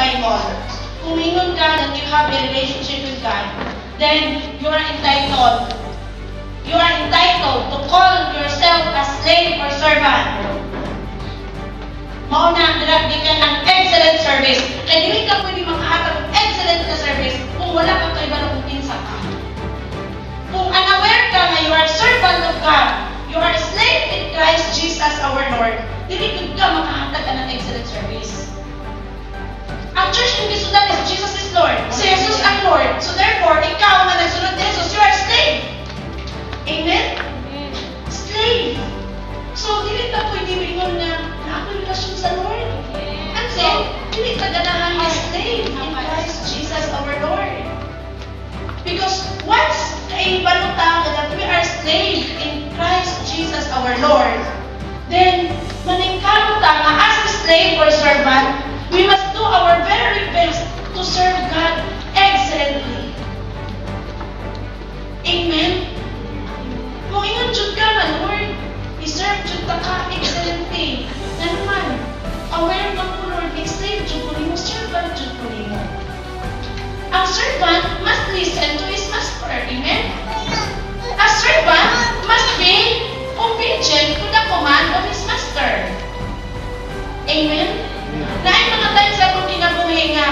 Bible. Kung ingon ka that you have a relationship with God, then you are entitled. You are entitled to call yourself a slave or servant. Mauna, nilagdi ka ng excellent service. Kaya hindi ka pwede makahatag ng excellent na service kung wala kang kaibalang pinsa ka. Kung unaware ka na you are servant of God, you are a slave in Christ Jesus our Lord, hindi ka makahatag ng excellent service. Ang church ng gisudan is Jesus is Lord. Si Jesus ang Lord. So therefore, ikaw na nagsunod ni Jesus, you are a slave. Amen? Slave. So, hindi ka pwede mingon na ako'y relasyon sa Lord. And so, hindi ka ganahan ni slave in Christ Jesus our Lord. Because once kaibaluta that we are slave in Christ Jesus our Lord, then maningkaluta nga as a slave or servant, we must do our very best to serve God excellently. Amen? Kung ingon jud ka na, Lord, i-serve jud ta ka excellently. Na naman, aware ka mo, Lord, slave jud ko nimo, servant jud ko nimo. Ang servant must listen to his master. Amen? A servant must be obedient to the command of his master. Amen? Dahil mga times sa akong kinabuhi nga,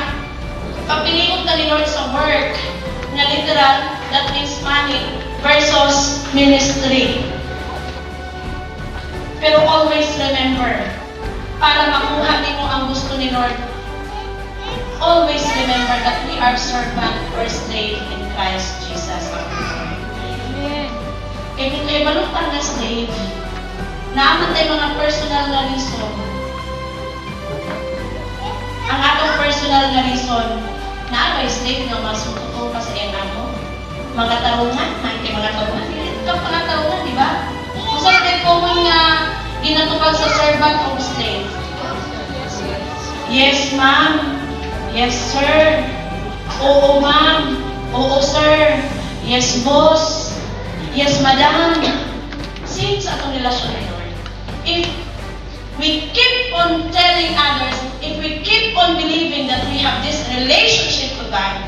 pagpiligot na ni Lord sa work, na literal, that means money, versus ministry. Pero always remember, para makuha mo ang gusto ni Lord, always remember that we are servant or slave in Christ Jesus. Kaya kung kayo balutang na slave, naaman tayo mga personal na reason. Ang atong personal na reason, na slave nga masuko ko pa sa iyan mo. Mga tarungan, mga tarungan. Ito ka mga tarungan, di ba? Kung saan kayo common nga ginatupag sa servant o slave? Yes, ma'am. Yes, sir. Oo, ma'am. Oo, sir. Yes, boss. Yes, madam. Since atong relasyon ni Lord, if we keep on telling others, if we keep on believing that we have this relationship to God,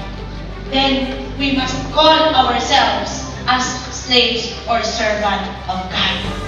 then we must call ourselves as slaves or servant of God.